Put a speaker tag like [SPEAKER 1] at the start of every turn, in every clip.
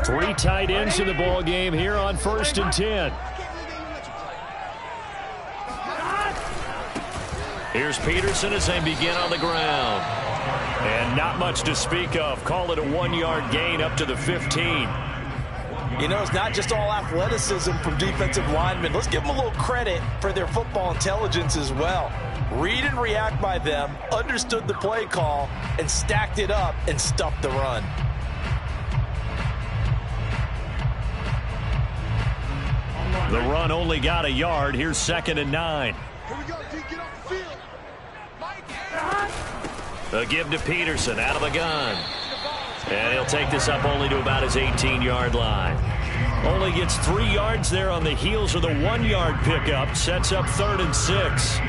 [SPEAKER 1] Three tight ends in the ball game here on 1st and 10. Here's Peterson as they begin on the ground. And not much to speak of. Call it a 1-yard gain up to the 15.
[SPEAKER 2] You know, it's not just all athleticism from defensive linemen. Let's give them a little credit for their football intelligence as well. Read and react by them, understood the play call, and stacked it up and stuffed the run.
[SPEAKER 1] The run only got a yard. Here's 2nd and 9.
[SPEAKER 3] Here we go, D, get off the field.
[SPEAKER 1] A give to Peterson out of the gun. And he'll take this up only to about his 18-yard line. Only gets 3 yards there on the heels of the 1-yard pickup. Sets up 3rd and 6.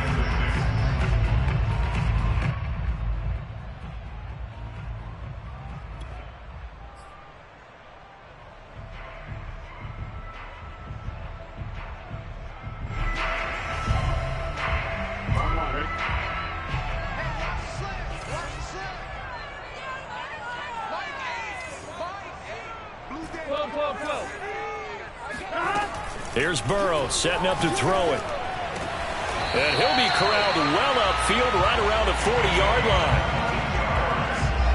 [SPEAKER 1] Here's Burrow setting up to throw it. And he'll be corralled well upfield right around the 40-yard line.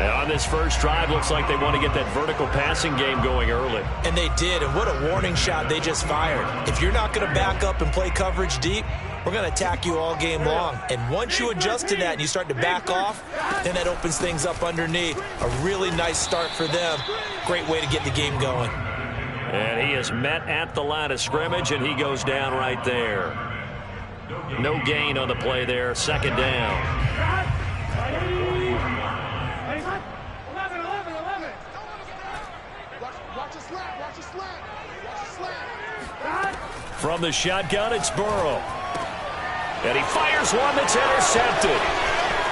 [SPEAKER 1] And on this first drive, looks like they want to get that vertical passing game going early.
[SPEAKER 2] And they did, and what a warning shot they just fired. If you're not going to back up and play coverage deep, we're going to attack you all game long. And once you adjust to that and you start to back off, then that opens things up underneath. A really nice start for them. Great way to get the game going.
[SPEAKER 1] And he is met at the line of scrimmage, and he goes down right there. No gain on the play there. 2nd down. From the shotgun, it's Burrow. And he fires one that's intercepted.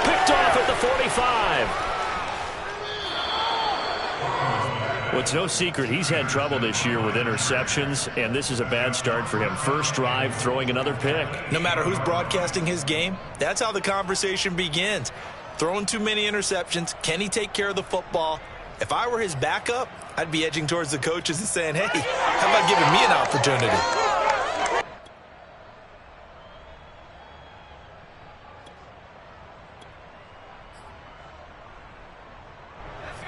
[SPEAKER 1] Picked off at the 45. Well, it's no secret he's had trouble this year with interceptions, and this is a bad start for him. First drive, throwing another pick.
[SPEAKER 2] No matter who's broadcasting his game, that's how the conversation begins. Throwing too many interceptions, can he take care of the football? If I were his backup, I'd be edging towards the coaches and saying, hey, how about giving me an opportunity?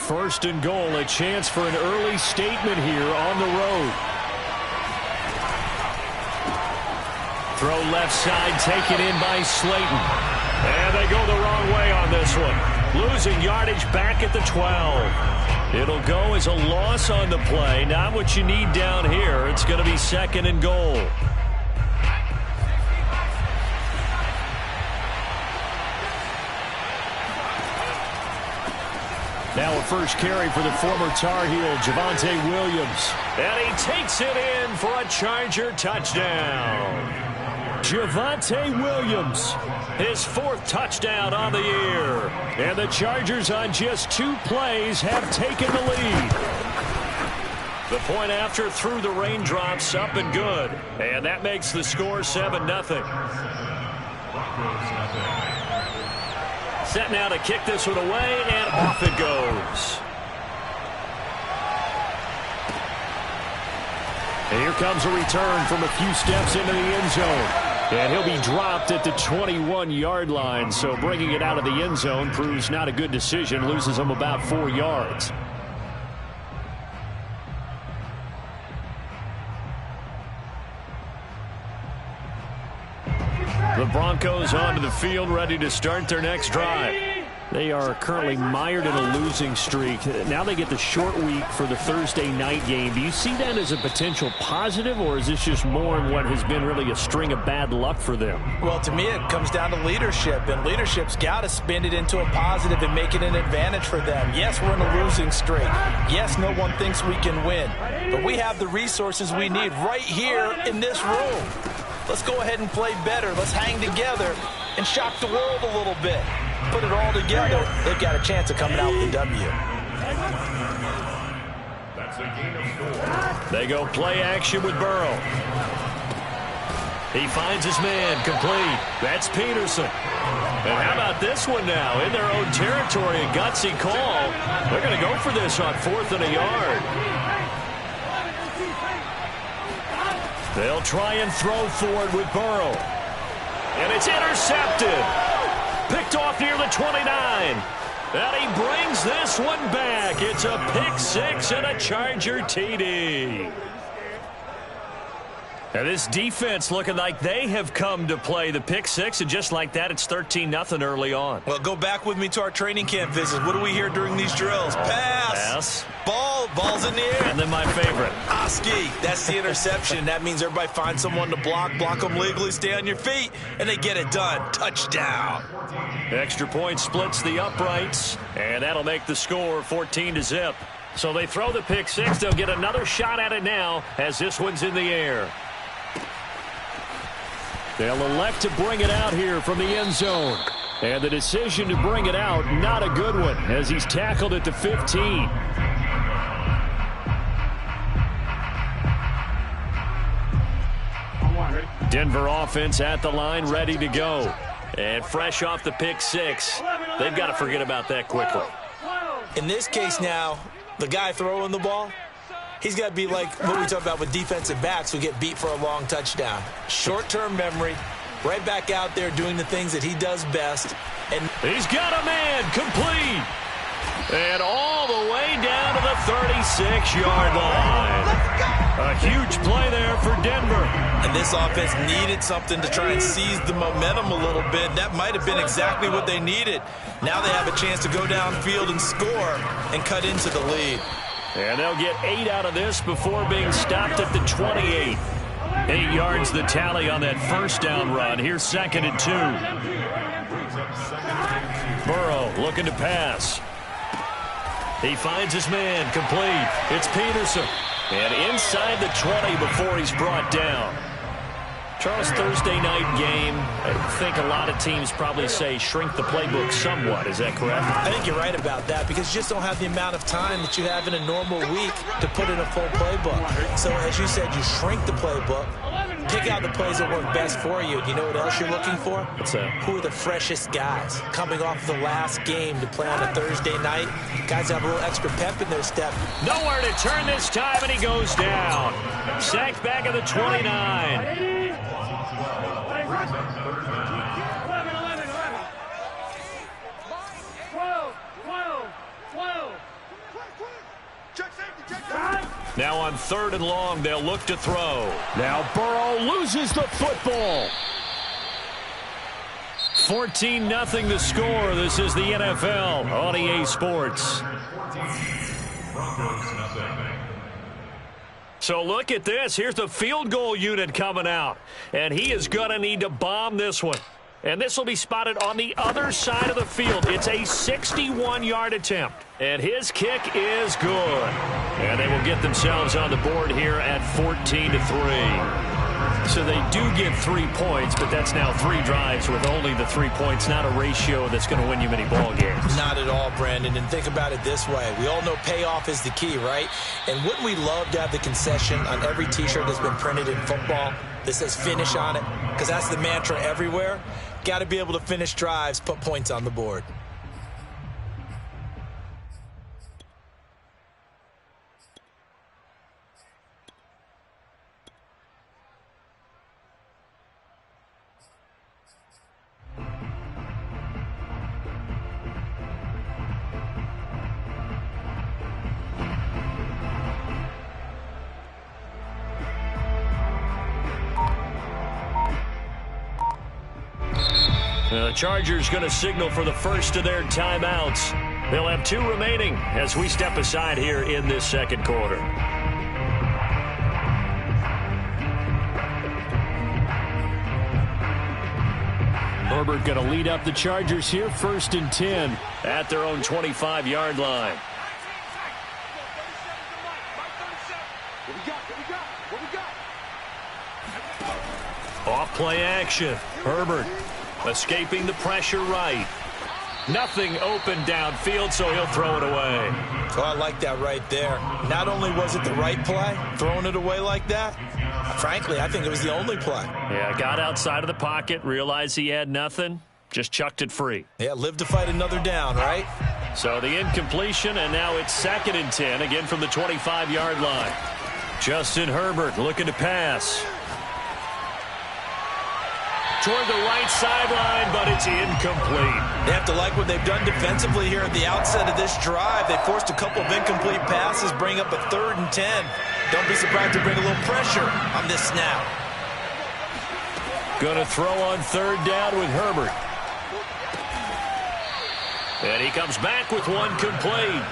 [SPEAKER 1] First and goal, a chance for an early statement here on the road. Throw left side, taken in by Slayton. And they go the wrong way on this one. Losing yardage back at the 12. It'll go as a loss on the play. Not what you need down here. It's going to be 2nd and goal. Now a first carry for the former Tar Heel, Javonte Williams. And he takes it in for a Charger touchdown. Javonte Williams, his 4th touchdown on the year. And the Chargers on just 2 plays have taken the lead. The point after through the raindrops, up and good. And that makes the score 7-0. Set now to kick this one away, and off it goes. And here comes a return from a few steps into the end zone. And he'll be dropped at the 21-yard line, so bringing it out of the end zone proves not a good decision. Loses him about 4 yards. The Broncos onto the field, ready to start their next drive. They are currently mired in a losing streak. Now they get the short week for the Thursday night game. Do you see that as a potential positive, or is this just more in what has been really a string of bad luck for them?
[SPEAKER 2] Well, to me, it comes down to leadership, and leadership's got to spin it into a positive and make it an advantage for them. Yes, we're in a losing streak. Yes, no one thinks we can win, but we have the resources we need right here in this room. Let's go ahead and play better. Let's hang together and shock the world a little bit. Put it all together. They've got a chance of coming out with a W.
[SPEAKER 1] They go play action with Burrow. He finds his man, complete. That's Peterson. And how about this one now? In their own territory, a gutsy call. They're going to go for this on 4th and a yard. They'll try and throw for it with Burrow. And it's intercepted. Picked off near the 29. And he brings this one back. It's a pick six and a Charger TD. And this defense looking like they have come to play the pick six, and just like that, it's 13-0 early on.
[SPEAKER 2] Well, go back with me to our training camp visit. What do we hear during these drills? Pass. Ball's in the air.
[SPEAKER 1] And then my favorite.
[SPEAKER 2] Oski, that's the interception. That means everybody finds someone to block them legally, stay on your feet, and they get it done. Touchdown.
[SPEAKER 1] Extra point splits the uprights, and that'll make the score 14-0. So they throw the pick six. They'll get another shot at it now as this one's in the air. They'll elect to bring it out here from the end zone. And the decision to bring it out, not a good one, as he's tackled at the 15. Denver offense at the line, ready to go. And fresh off the pick six, they've got to forget about that quickly.
[SPEAKER 2] In this case now, the guy throwing the ball, he's got to be like what we talk about with defensive backs who get beat for a long touchdown. Short-term memory, right back out there doing the things that he does best. And
[SPEAKER 1] he's got a man complete. And all the way down to the 36-yard line. A huge play there for Denver.
[SPEAKER 2] And this offense needed something to try and seize the momentum a little bit. That might have been exactly what they needed. Now they have a chance to go downfield and score and cut into the lead.
[SPEAKER 1] And they'll get 8 out of this before being stopped at the 28. 8 yards the tally on that first down run. Here's 2nd and 2. Burrow looking to pass. He finds his man complete. It's Peterson. And inside the 20 before he's brought down. Charles, Thursday night game, I think a lot of teams probably say shrink the playbook somewhat. Is that correct?
[SPEAKER 2] I think you're right about that because you just don't have the amount of time that you have in a normal week to put in a full playbook. So as you said, you shrink the playbook, pick out the plays that work best for you. You know what else you're looking for?
[SPEAKER 1] What's that? Who
[SPEAKER 2] are the freshest guys coming off the last game to play on a Thursday night? Guys have a little extra pep in their step.
[SPEAKER 1] Nowhere to turn this time, and he goes down. Sacked back at the 29. Now on 3rd and long, they'll look to throw. Now Burrow loses the football. 14-0 the score. This is the NFL on EA Sports. So look at this. Here's the field goal unit coming out. And he is going to need to bomb this one. And this will be spotted on the other side of the field. It's a 61-yard attempt. And his kick is good. And they will get themselves on the board here at 14-3. So they do get 3 points, but that's now 3 drives with only the 3 points, not a ratio that's going to win you many ball games.
[SPEAKER 2] Not at all, Brandon. And think about it this way. We all know payoff is the key, right? And wouldn't we love to have the concession on every T-shirt that's been printed in football that says finish on it? Because that's the mantra everywhere. Got to be able to finish drives, put points on the board.
[SPEAKER 1] The Chargers going to signal for the first of their timeouts. They'll have 2 remaining as we step aside here in this second quarter. Herbert going to lead up the Chargers here, 1st and 10 at their own 25-yard line. Off play action. Herbert escaping the pressure right. Nothing open downfield, so he'll throw it away.
[SPEAKER 2] Oh, I like that right there. Not only was it the right play, throwing it away like that, frankly, I think it was the only play.
[SPEAKER 1] Yeah, got outside of the pocket, realized he had nothing, just chucked it free.
[SPEAKER 2] Yeah, live to fight another down, right?
[SPEAKER 1] So the incompletion, and now it's 2nd and 10, again from the 25-yard line. Justin Herbert looking to pass. toward the right sideline, but it's incomplete.
[SPEAKER 2] They have to like what they've done defensively here at the outset of this drive. They forced a couple of incomplete passes, bring up a 3rd and 10. Don't be surprised to bring a little pressure on this snap.
[SPEAKER 1] Going to throw on 3rd down with Herbert. And he comes back with one complete.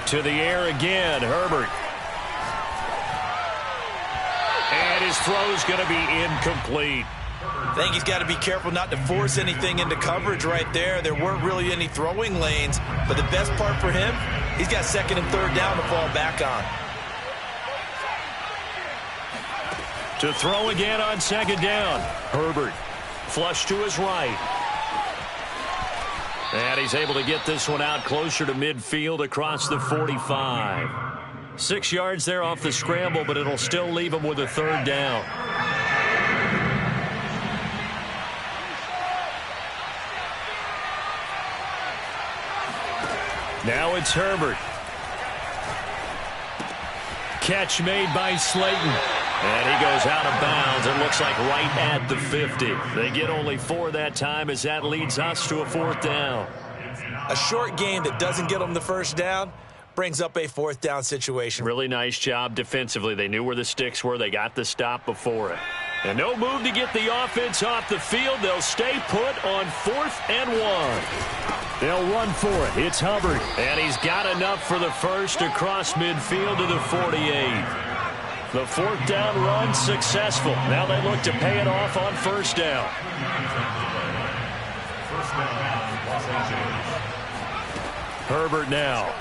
[SPEAKER 1] To the air again, Herbert. And his throw's going to be incomplete.
[SPEAKER 2] I think he's got to be careful not to force anything into coverage right there. There weren't really any throwing lanes, but the best part for him, he's got 2nd and 3rd down to fall back on.
[SPEAKER 1] To throw again on 2nd down. Herbert, flush to his right. And he's able to get this one out closer to midfield across the 45. 6 yards there off the scramble, but it'll still leave him with a 3rd down. Now it's Herbert. Catch made by Slayton. And he goes out of bounds. It looks like right at the 50. They get only 4 that time as that leads us to a 4th down.
[SPEAKER 2] A short game that doesn't get them the 1st down brings up a 4th down situation.
[SPEAKER 1] Really nice job defensively. They knew where the sticks were. They got the stop before it. And no move to get the offense off the field. They'll stay put on 4th and 1. They'll run for it. It's Hubbard. And he's got enough for the first across midfield to the 48. The 4th down run successful. Now they look to pay it off on 1st down. Herbert now.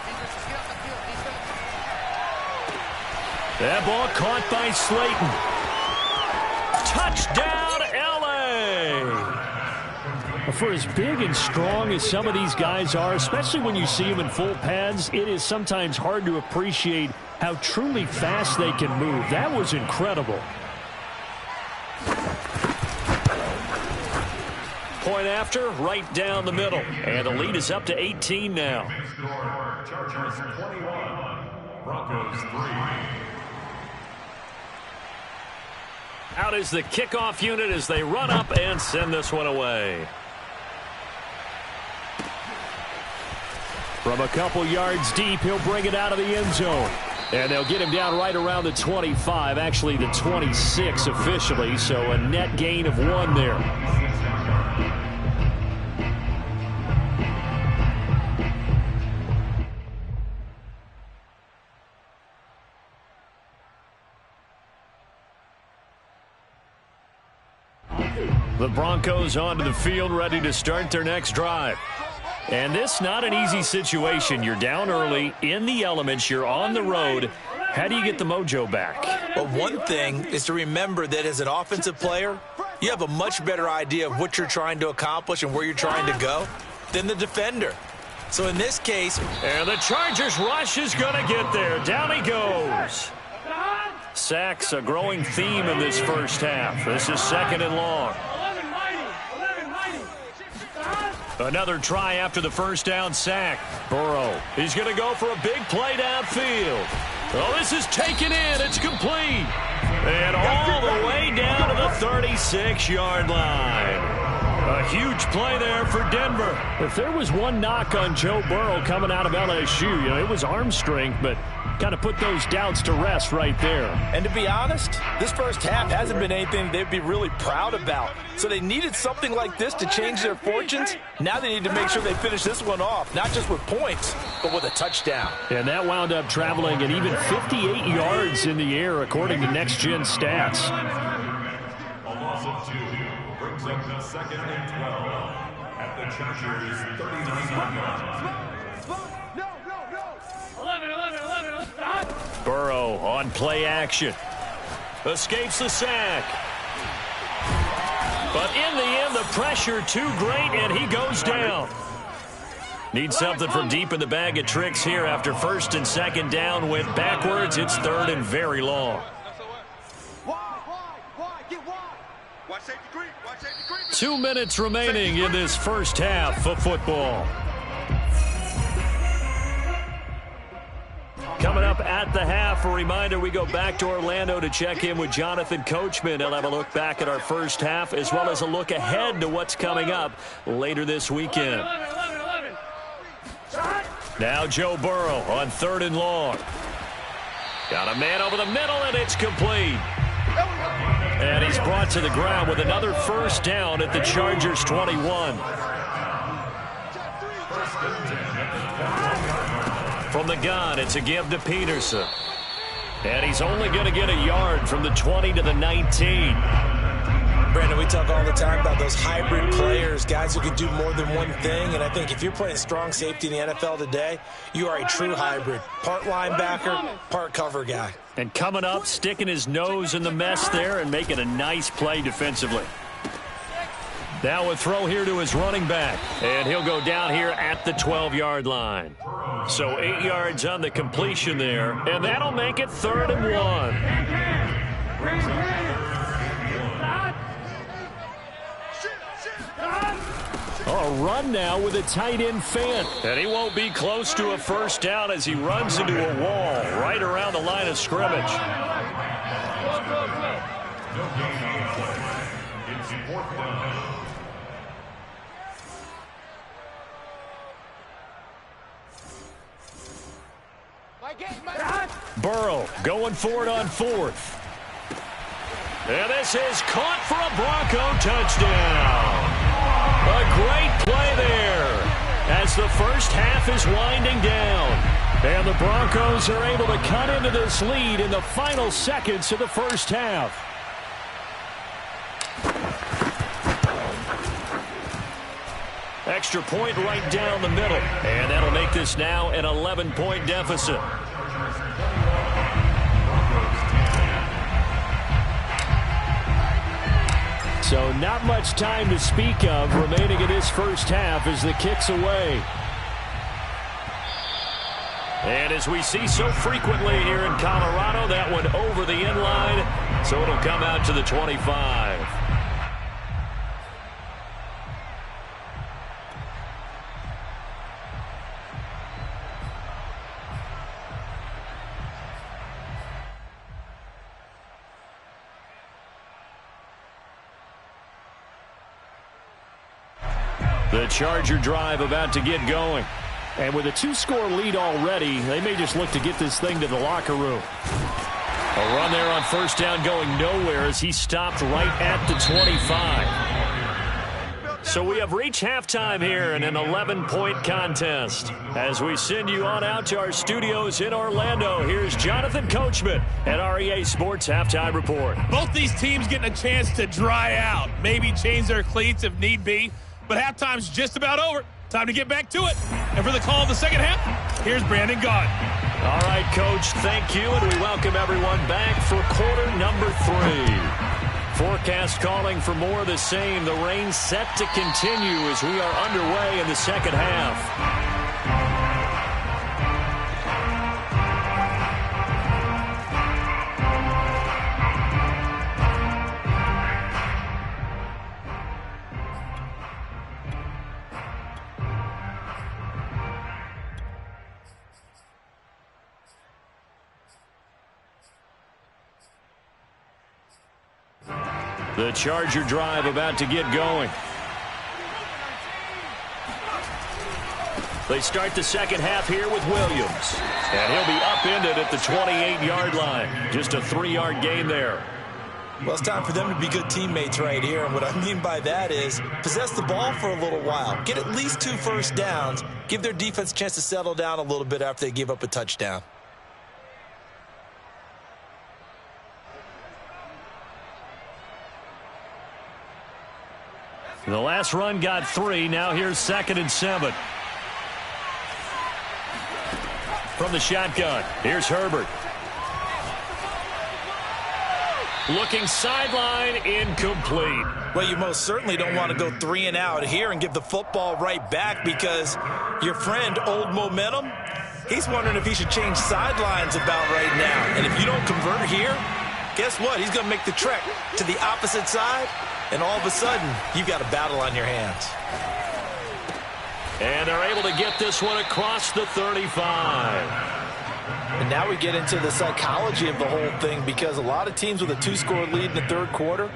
[SPEAKER 1] That ball caught by Slayton. Touchdown, L.A. For as big and strong as some of these guys are, especially when you see them in full pads, it is sometimes hard to appreciate how truly fast they can move. That was incredible. Point after, right down the middle. And the lead is up to 18 now.
[SPEAKER 4] Chargers 21, Broncos 3.
[SPEAKER 1] Out is the kickoff unit as they run up and send this one away. From a couple yards deep, he'll bring it out of the end zone. And they'll get him down right around the 25, actually the 26 officially, so a net gain of 1 there. The Broncos onto the field, ready to start their next drive. And this not an easy situation. You're down early, in the elements, you're on the road. How do you get the mojo back?
[SPEAKER 2] Well, one thing is to remember that as an offensive player, you have a much better idea of what you're trying to accomplish and where you're trying to go than the defender. So in this case...
[SPEAKER 1] And the Chargers rush is going to get there. Down he goes. Sacks a growing theme in this first half. This is 2nd and long. Another try after the 1st down sack. Burrow, he's going to go for a big play downfield. Oh, this is taken in. It's complete. And all the way down to the 36-yard line. A huge play there for Denver. If there was one knock on Joe Burrow coming out of LSU, it was arm strength, but kind of put those doubts to rest right there.
[SPEAKER 2] And to be honest, this first half hasn't been anything they'd be really proud about. So they needed something like this to change their fortunes. Now they need to make sure they finish this one off, not just with points, but with a touchdown.
[SPEAKER 1] And that wound up traveling at even 58 yards in the air, according to Next Gen Stats.
[SPEAKER 4] A loss of 2 brings up the 2nd and 12 at the Chargers 39-yard.
[SPEAKER 1] Burrow on play action. Escapes the sack. But in the end, the pressure too great, and he goes down. Needs something from deep in the bag of tricks here after 1st and 2nd down. Went backwards. It's 3rd and very long. 2 minutes remaining in this first half of football. Coming up at the half, a reminder, we go back to Orlando to check in with Jonathan Coachman. He'll have a look back at our first half as well as a look ahead to what's coming up later this weekend. Now Joe Burrow on 3rd and long. Got a man over the middle, and it's complete. And he's brought to the ground with another first down at the Chargers' 21. From the gun, it's a give to Peterson. And he's only going to get a yard from the 20 to the 19.
[SPEAKER 2] Brandon, we talk all the time about those hybrid players, guys who can do more than one thing. And I think if you're playing strong safety in the NFL today, you are a true hybrid. Part linebacker, part cover guy.
[SPEAKER 1] And coming up, sticking his nose in the mess there and making a nice play defensively. Now a throw here to his running back. And he'll go down here at the 12-yard line. So 8 yards on the completion there. And that'll make it 3rd and 1. A run now with a tight end Fant. And he won't be close to a first down as he runs into a wall right around the line of scrimmage. Burrow going for it on 4th. And this is caught for a Bronco touchdown. A great play there as the first half is winding down. And the Broncos are able to cut into this lead in the final seconds of the first half. Extra point right down the middle. And that'll make this now an 11-point deficit. So not much time to speak of remaining in this first half as the kick's away. And as we see so frequently here in Colorado, that one over the end line, so it'll come out to the 25. The Charger drive about to get going. And with a 2-score lead already, they may just look to get this thing to the locker room. A run there on first down going nowhere as he stopped right at the 25. So we have reached halftime here in an 11-point contest. As we send you on out to our studios in Orlando, here's Jonathan Coachman at REA Sports Halftime Report.
[SPEAKER 5] Both these teams getting a chance to dry out, maybe change their cleats if need be. But halftime's just about over. Time to get back to it. And for the call of the second half, here's Brandon Gaudin.
[SPEAKER 1] All right, Coach, thank you, and we welcome everyone back for quarter number 3. Forecast calling for more of the same. The rain set to continue as we are underway in the second half. The Charger drive about to get going. They start the second half here with Williams. And he'll be upended at the 28-yard line. Just a 3-yard gain there.
[SPEAKER 2] Well, it's time for them to be good teammates right here. And what I mean by that is possess the ball for a little while. Get at least 2 first downs. Give their defense a chance to settle down a little bit after they give up a touchdown.
[SPEAKER 1] The last run got 3. Now here's 2nd and 7. From the shotgun, here's Herbert. Looking sideline, incomplete.
[SPEAKER 2] Well, you most certainly don't want to go 3 and out here and give the football right back because your friend, Old Momentum, he's wondering if he should change sidelines about right now. And if you don't convert here, guess what? He's going to make the trek to the opposite side, and all of a sudden, you've got a battle on your hands.
[SPEAKER 1] And they're able to get this one across the 35.
[SPEAKER 2] And now we get into the psychology of the whole thing, because a lot of teams with a 2-score lead in the third quarter,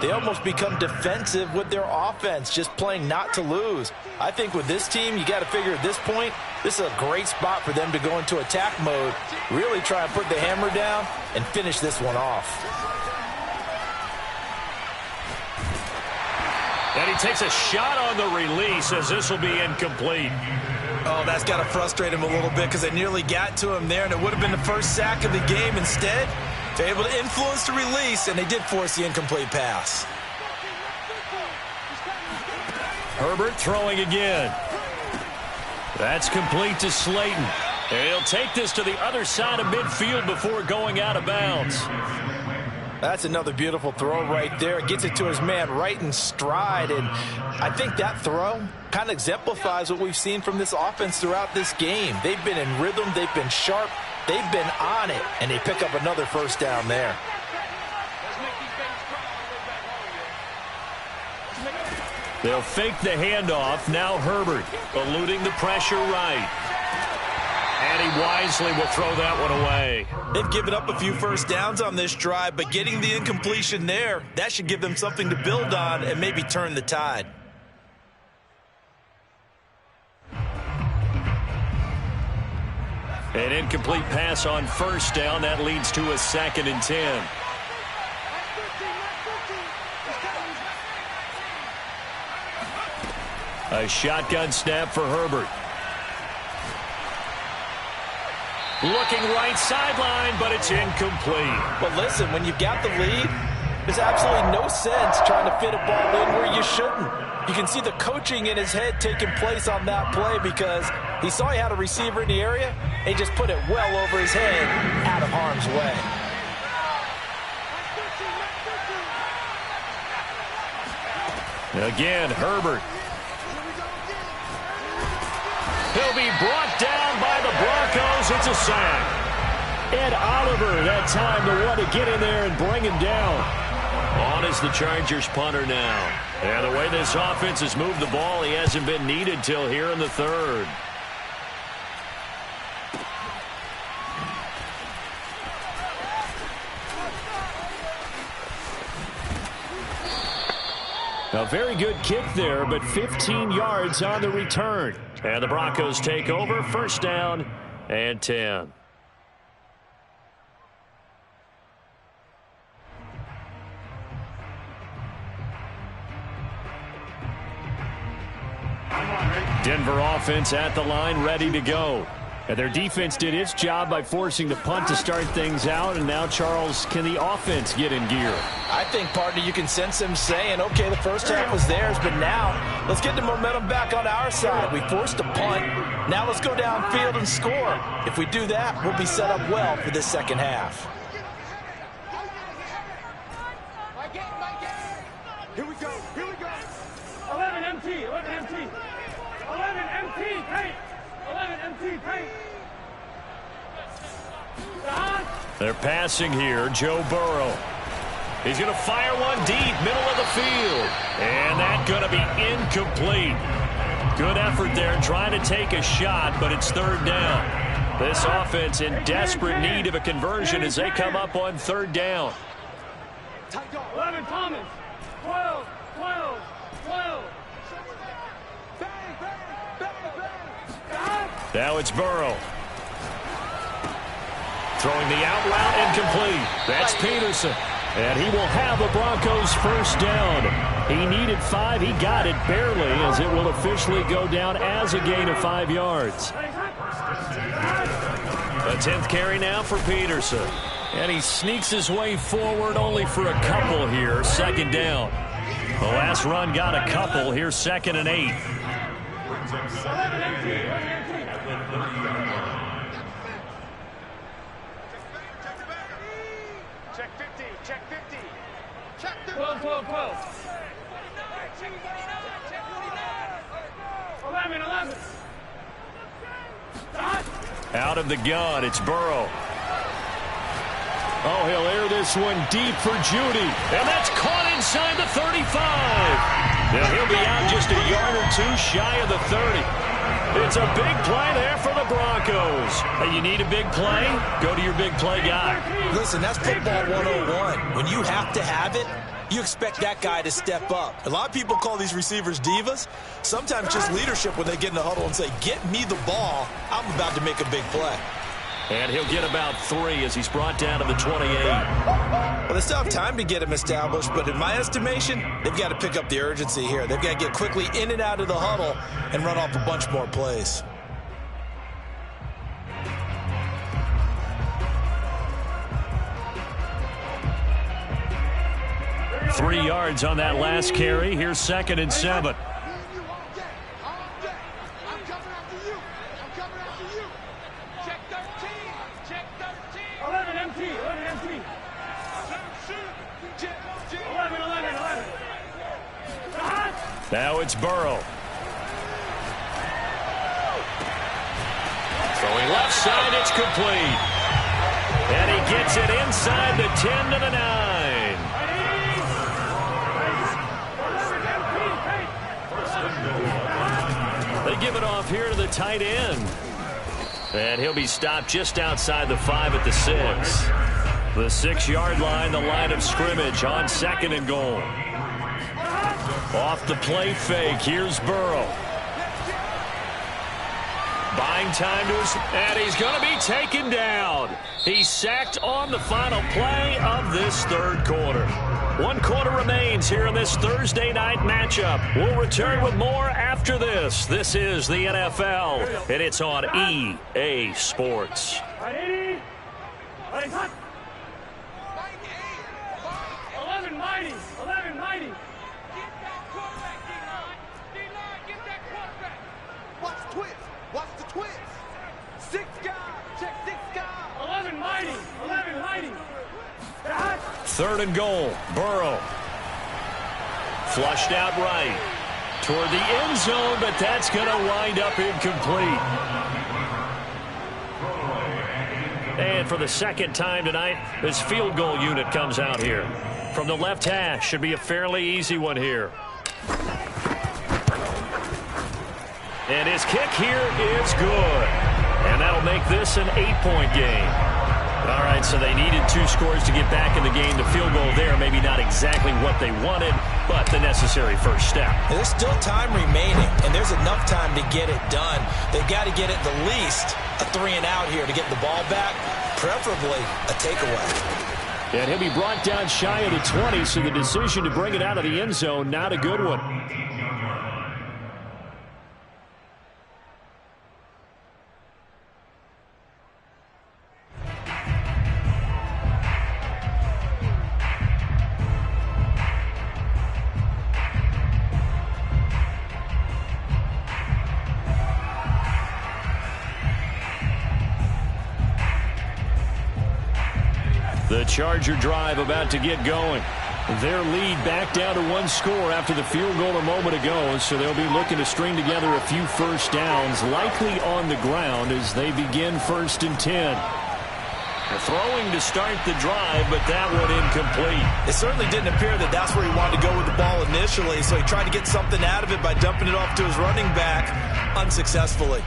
[SPEAKER 2] they almost become defensive with their offense, just playing not to lose. I think with this team, you got to figure at this point, this is a great spot for them to go into attack mode, really try and put the hammer down and finish this one off.
[SPEAKER 1] And he takes a shot on the release as this will be incomplete.
[SPEAKER 2] Oh, that's got to frustrate him a little bit, because they nearly got to him there, and it would have been the first sack of the game. Instead, they're able to influence the release, and they did force the incomplete pass.
[SPEAKER 1] Herbert throwing again. That's complete to Slayton. And he'll take this to the other side of midfield before going out of bounds.
[SPEAKER 2] That's another beautiful throw right there. Gets it to his man right in stride. And I think that throw kind of exemplifies what we've seen from this offense throughout this game. They've been in rhythm. They've been sharp. They've been on it. And they pick up another first down there.
[SPEAKER 1] They'll fake the handoff. Now Herbert eluding the pressure right. And he wisely will throw that one away.
[SPEAKER 2] They've given up a few first downs on this drive, but getting the incompletion there, that should give them something to build on and maybe turn the tide.
[SPEAKER 1] An incomplete pass on first down. That leads to a 2nd and 10. A shotgun snap for Herbert. Looking right sideline, but it's incomplete.
[SPEAKER 2] But listen, when you've got the lead, there's absolutely no sense trying to fit a ball in where you shouldn't. You can see the coaching in his head taking place on that play, because he saw he had a receiver in the area, and he just put it well over his head, out of harm's way.
[SPEAKER 1] Again, Herbert. He'll be brought down by the Broncos. It's a sack. Ed Oliver, that time the one to get in there and bring him down. On is the Chargers punter now. And the way this offense has moved the ball, he hasn't been needed till here in the third. A very good kick there, but 15 yards on the return. And the Broncos take over, first down and 10. Denver offense at the line, ready to go. And their defense did its job by forcing the punt to start things out. And now, Charles, can the offense get in gear?
[SPEAKER 2] I think, partner, you can sense him saying, okay, the first half was theirs, but now let's get the momentum back on our side. We forced a punt. Now let's go downfield and score. If we do that, we'll be set up well for this second half.
[SPEAKER 3] Here we go. Here we go.
[SPEAKER 6] 11 MT. 11 MT. 11 MT. Paint. 11 MT. Paint.
[SPEAKER 1] They're passing here. Joe Burrow. He's going to fire one deep, middle of the field. And that's going to be incomplete. Good effort there trying to take a shot, but it's third down. This offense in desperate need of a conversion as they come up on third down.
[SPEAKER 6] 11 Thomas. 12. 12. 12.
[SPEAKER 1] Now it's Burrow. Throwing the out route incomplete. That's Peterson. And he will have the Broncos first down. He needed 5. He got it barely, as it will officially go down as a gain of 5 yards. A 10th carry now for Peterson. And he sneaks his way forward only for a couple here. Second down. The last run got a couple. Here's 2nd and 8.
[SPEAKER 6] Check 50. Check 50. Check 12, 12, 12. 11, 11.
[SPEAKER 1] Out of the gun, it's Burrow. Oh, he'll air this one deep for Judy. And that's caught inside the 35. Now he'll be out just a yard or two shy of the 30. It's a big play there for the Broncos. Hey, you need a big play? Go to your big play guy.
[SPEAKER 2] Listen, that's football 101. When you have to have it, you expect that guy to step up. A lot of people call these receivers divas. Sometimes just leadership when they get in the huddle and say, get me the ball. I'm about to make a big play.
[SPEAKER 1] And he'll get about 3 as he's brought down to the 28.
[SPEAKER 2] Well, they still have time to get him established, but in my estimation, they've got to pick up the urgency here. They've got to get quickly in and out of the huddle and run off a bunch more plays.
[SPEAKER 1] Three yards on that last carry. Here's 2nd and 7. Now it's Burrow. Throwing left side, it's complete. And he gets it inside the 10 to the 9. They give it off here to the tight end. And he'll be stopped just outside the 5 at the 6. The 6-yard line, the line of scrimmage on 2nd and goal. Off the play fake, here's Burrow. Buying time to his, and he's going to be taken down. He's sacked on the final play of this third quarter. 1 quarter remains here in this Thursday night matchup. We'll return with more after this. This is the NFL, and it's on EA Sports.
[SPEAKER 6] 11 mighty.
[SPEAKER 3] Watch the twist. Watch the twist. 6 guys. Check 6 guys.
[SPEAKER 6] 11 mighty.
[SPEAKER 1] 3rd and goal. Burrow. Flushed out right. Toward the end zone, but that's going to wind up incomplete. And for the 2nd time tonight, this field goal unit comes out here. From the left hash, should be a fairly easy one here. And his kick here is good. And that'll make this an 8-point game. All right, so they needed 2 scores to get back in the game. The field goal there, maybe not exactly what they wanted, but the necessary first step.
[SPEAKER 2] There's still time remaining, and there's enough time to get it done. They've got to get at the least a 3 and out here to get the ball back, preferably a takeaway.
[SPEAKER 1] And he'll be brought down shy of the 20, so the decision to bring it out of the end zone, not a good one. The Charger drive about to get going. Their lead back down to 1 score after the field goal a moment ago, so they'll be looking to string together a few first downs, likely on the ground as they begin 1st and 10. They're throwing to start the drive, but that one incomplete.
[SPEAKER 2] It certainly didn't appear that that's where he wanted to go with the ball initially, so he tried to get something out of it by dumping it off to his running back unsuccessfully.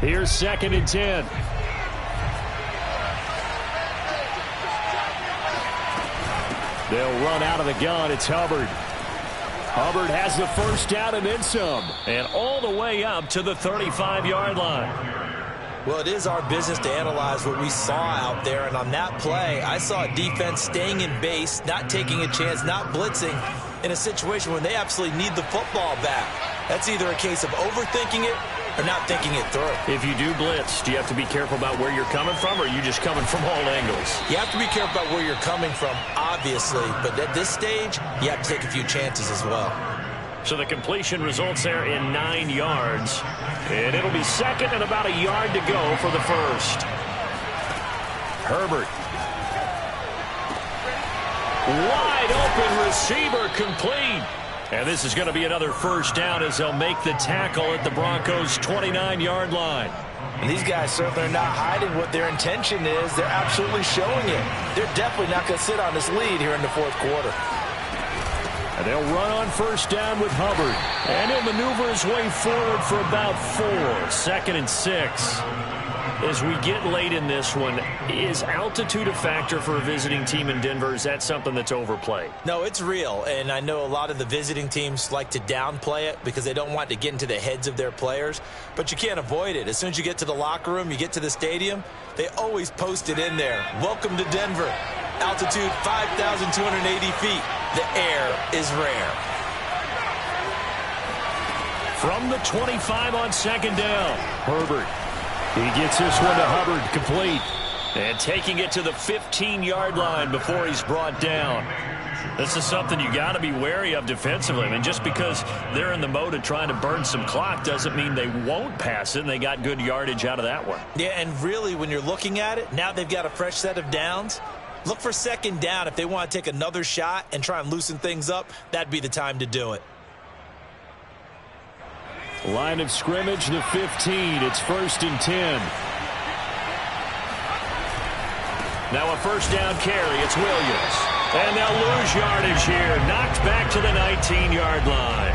[SPEAKER 1] Here's 2nd and 10. They'll run out of the gun. It's Hubbard. Hubbard has the first down and then some. And all the way up to the 35-yard line.
[SPEAKER 2] Well, it is our business to analyze what we saw out there. And on that play, I saw a defense staying in base, not taking a chance, not blitzing in a situation when they absolutely need the football back. That's either a case of overthinking it or not thinking it through.
[SPEAKER 1] If you do blitz, do you have to be careful about where you're coming from, or are you just coming from all angles?
[SPEAKER 2] You have to be careful about where you're coming from, obviously. But at this stage, you have to take a few chances as well.
[SPEAKER 1] So the completion results there in 9 yards. And it'll be 2nd and about a yard to go for the first. Herbert. Wide open receiver, complete. And this is going to be another first down as they'll make the tackle at the Broncos' 29-yard line.
[SPEAKER 2] And these guys certainly are not hiding what their intention is. They're absolutely showing it. They're definitely not going to sit on this lead here in the fourth quarter.
[SPEAKER 1] And they'll run on first down with Hubbard. And he'll maneuver his way forward for about 4. 2nd and 6. As we get late in this one, is altitude a factor for a visiting team in Denver? Is that something that's overplayed?
[SPEAKER 2] No, it's real, and I know a lot of the visiting teams like to downplay it because they don't want to get into the heads of their players, but you can't avoid it. As soon as you get to the locker room, you get to the stadium, they always post it in there. Welcome to Denver. Altitude 5,280 feet. The air is rare.
[SPEAKER 1] From the 25 on 2nd down, Herbert. He gets this one to Hubbard, complete. And taking it to the 15-yard line before he's brought down. This is something you got to be wary of defensively. I mean, just because they're in the mode of trying to burn some clock doesn't mean they won't pass it, and they got good yardage out of that one.
[SPEAKER 2] Yeah, and really, when you're looking at it, now they've got a fresh set of downs. Look for 2nd down. If they want to take another shot and try and loosen things up, that'd be the time to do it.
[SPEAKER 1] Line of scrimmage, the 15. It's 1st and 10. Now a first down carry. It's Williams. And they'll lose yardage here. Knocked back to the 19-yard line.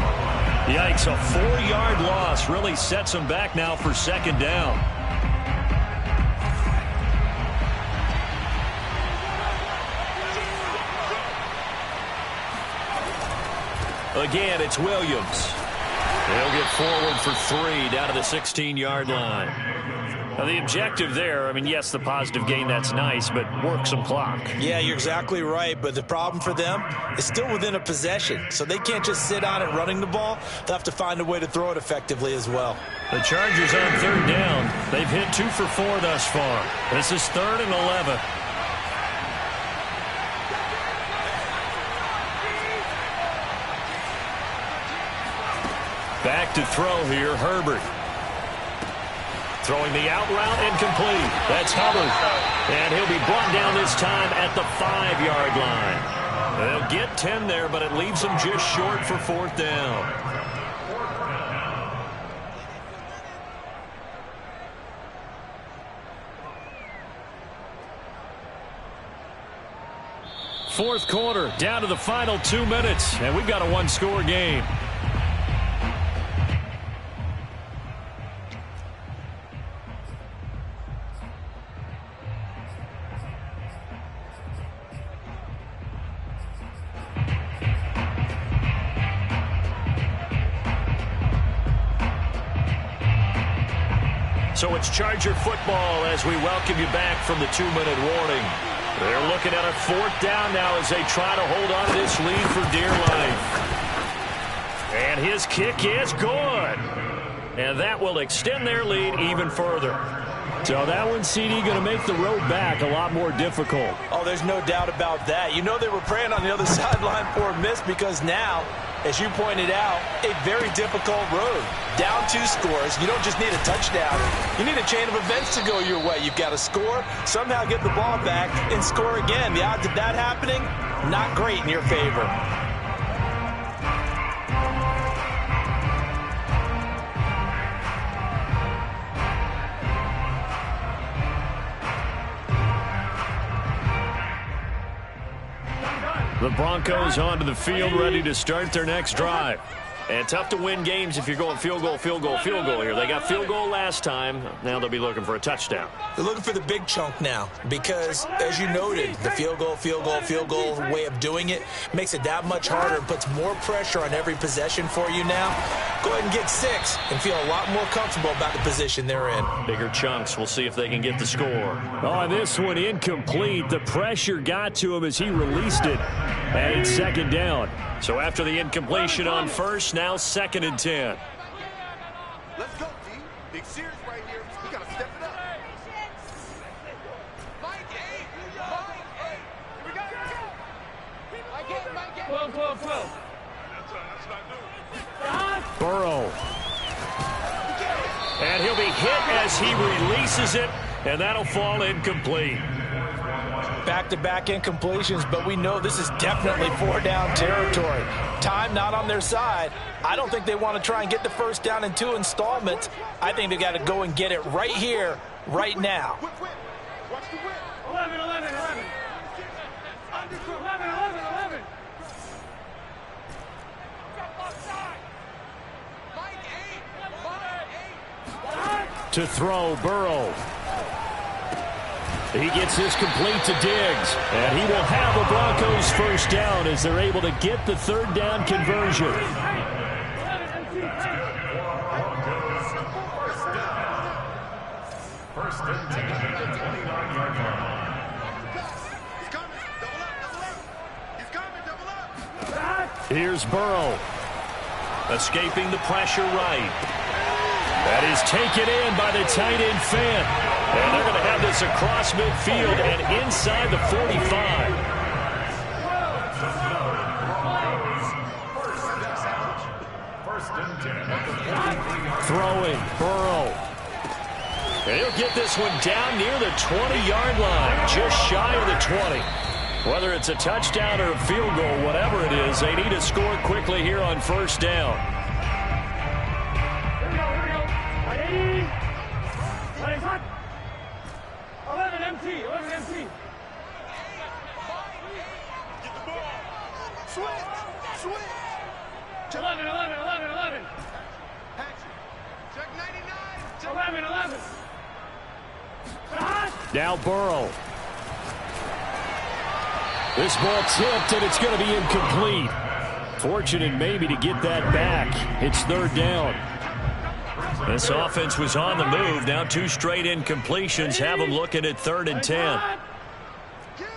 [SPEAKER 1] Yikes, a 4-yard loss really sets them back now for 2nd down. Again, it's Williams. They'll get forward for 3 down to the 16-yard line. Now, the objective there, I mean, yes, the positive gain, that's nice, but work some clock.
[SPEAKER 2] Yeah, you're exactly right, but the problem for them is still within a possession, so they can't just sit on it running the ball. They'll have to find a way to throw it effectively as well.
[SPEAKER 1] The Chargers on 3rd down. They've hit 2 for 4 thus far. This is 3rd and 11. Back to throw here, Herbert. Throwing the out route incomplete. That's Hubbard. And he'll be brought down this time at the 5-yard line. They'll get 10 there, but it leaves them just short for 4th down. Fourth quarter, down to the final 2 minutes, and we've got a 1-score game. So it's Charger football as we welcome you back from the 2-minute warning. They're looking at a 4th down now as they try to hold on to this lead for dear life. And his kick is good. And that will extend their lead even further. So that one, CD, going to make the road back a lot more difficult.
[SPEAKER 2] Oh, there's no doubt about that. You know they were praying on the other sideline for a miss because now, as you pointed out, a very difficult road. Down 2 scores. You don't just need a touchdown. You need a chain of events to go your way. You've got to score, somehow get the ball back, and score again. The odds of that happening, not great in your favor.
[SPEAKER 1] The Broncos onto the field, ready to start their next drive. And tough to win games if you're going field goal, field goal, field goal here. They got field goal last time. Now they'll be looking for a touchdown.
[SPEAKER 2] They're looking for the big chunk now because, as you noted, the field goal, field goal, field goal way of doing it makes it that much harder and puts more pressure on every possession for you now. Go ahead and get 6 and feel a lot more comfortable about the position they're in.
[SPEAKER 1] Bigger chunks. We'll see if they can get the score. Oh, this one incomplete. The pressure got to him as he released it. And it's 2nd down. So after the incompletion on first, now 2nd and 10.
[SPEAKER 3] Let's go, D. Big series right here. We got to step it up. Mike A. Mike A. Here we go. Mike A.
[SPEAKER 6] 12.
[SPEAKER 1] Burrow. And he'll be hit as he releases it, and that'll fall incomplete.
[SPEAKER 2] Back-to-back incompletions, but we know this is definitely 4-down territory. Time not on their side. I don't think they want to try and get the first down in 2 installments. I think they got to go and get it right here, right now.
[SPEAKER 3] Whip, whip. Watch the whip.
[SPEAKER 6] 11, 11, 11.
[SPEAKER 3] Underthrow.
[SPEAKER 6] 11, 11, 11.
[SPEAKER 3] Mike 8. Mike 8.
[SPEAKER 1] To throw, Burrow. He gets this complete to Diggs, and he will have a Broncos first down as they're able to get the 3rd down conversion.
[SPEAKER 6] 11, empty, hey.
[SPEAKER 4] First and 10 at the 29-yard line.
[SPEAKER 3] He's coming. Double up, double up. He's coming, double up.
[SPEAKER 1] Here's Burrow. Escaping the pressure right. That is taken in by the tight end Fant. And they're going to have this across midfield and inside the 45.
[SPEAKER 4] First and 10 at the 43-yard line.
[SPEAKER 1] Throwing, Burrow. And he'll get this one down near the 20-yard line, just shy of the 20. Whether it's a touchdown or a field goal, whatever it is, they need to score quickly here on first down.
[SPEAKER 6] Here we go. Ready? Ready, hot. 11 empty, 11 empty.
[SPEAKER 3] Get the ball. Switch. Switch.
[SPEAKER 6] 11, 11, 11, 11.
[SPEAKER 3] Patrick. Check 99. Check
[SPEAKER 6] 11, 11. Hot.
[SPEAKER 1] Now Burrow. This ball tipped, and it's going to be incomplete. Fortunate maybe to get that back. It's 3rd down. This offense was on the move. Now 2 straight incompletions have them looking at 3rd and 10.
[SPEAKER 3] Get him.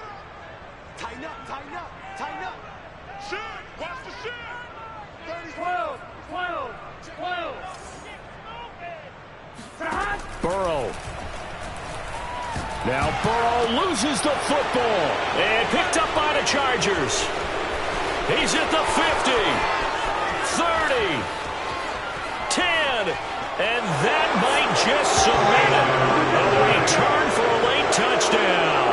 [SPEAKER 3] Tighten up, tighten up, tighten up. Shoot. Watch the shoot. 30.
[SPEAKER 6] 12, 12, 12. Hot.
[SPEAKER 1] Burrow. Now Burrow loses the football and picked up by the Chargers. He's at the 50, 30, 10, and that might just cement it. A return for a late touchdown.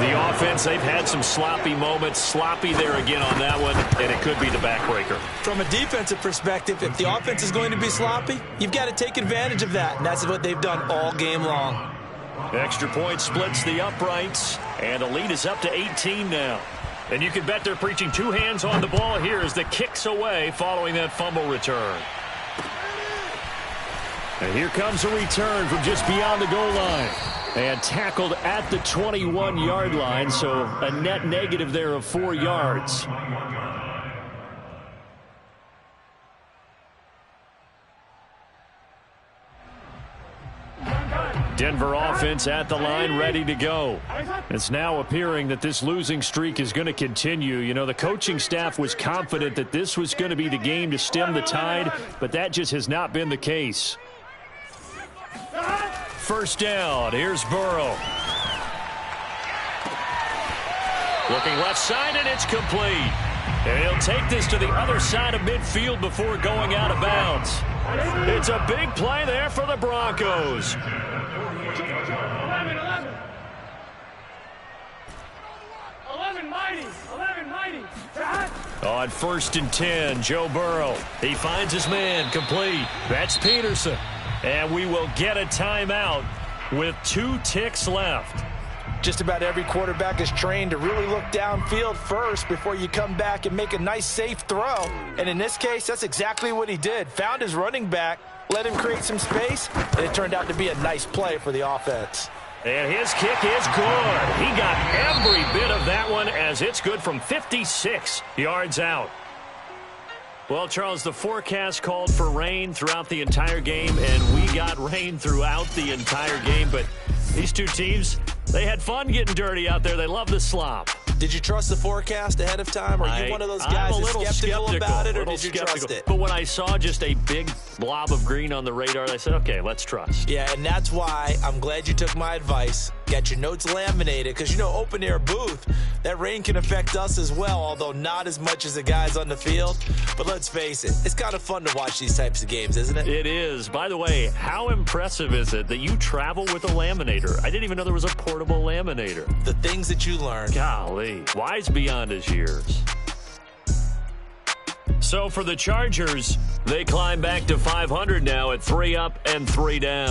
[SPEAKER 1] The offense, they've had some sloppy moments. Sloppy there again on that one, and it could be the backbreaker.
[SPEAKER 2] From a defensive perspective, if the offense is going to be sloppy, you've got to take advantage of that, and that's what they've done all game long.
[SPEAKER 1] Extra point splits the uprights, and the lead is up to 18 now. And you can bet they're preaching 2 hands on the ball here as the kick's away following that fumble return. And here comes a return from just beyond the goal line. And tackled at the 21-yard line, so a net negative there of 4 yards. Denver offense at the line, ready to go. It's now appearing that this losing streak is going to continue. You know, the coaching staff was confident that this was going to be the game to stem the tide, but that just has not been the case. First down, here's Burrow. Looking left side, and it's complete. And he'll take this to the other side of midfield before going out of bounds. It's a big play there for the Broncos.
[SPEAKER 6] 11, 11. 11 mighty, 11 mighty. Hot.
[SPEAKER 1] On 1st and 10, Joe Burrow. He finds his man, complete. That's Peterson. And we will get a timeout with 2 ticks left.
[SPEAKER 2] Just about every quarterback is trained to really look downfield first before you come back and make a nice, safe throw. And in this case, that's exactly what he did. Found his running back, let him create some space, and it turned out to be a nice play for the offense.
[SPEAKER 1] And his kick is good. He got every bit of that one as it's good from 56 yards out. Well, Charles, the forecast called for rain throughout the entire game, and we got rain throughout the entire game. But these 2 teams, they had fun getting dirty out there. They love the slop.
[SPEAKER 2] Did you trust the forecast ahead of time? Or are you one of those guys that's skeptical about it, or did you trust it?
[SPEAKER 1] But when I saw just a big blob of green on the radar, I said, okay, let's trust.
[SPEAKER 2] Yeah, and that's why I'm glad you took my advice. Got your notes laminated because, open-air booth, that rain can affect us as well, although not as much as the guys on the field. But let's face it, it's kind of fun to watch these types of games, isn't it?
[SPEAKER 1] It is. By the way, how impressive is it that you travel with a laminator? I didn't even know there was a portable laminator.
[SPEAKER 2] The things that you learn.
[SPEAKER 1] Golly, wise beyond his years. So for the Chargers, they climb back to 500 now at 3 up and 3 down.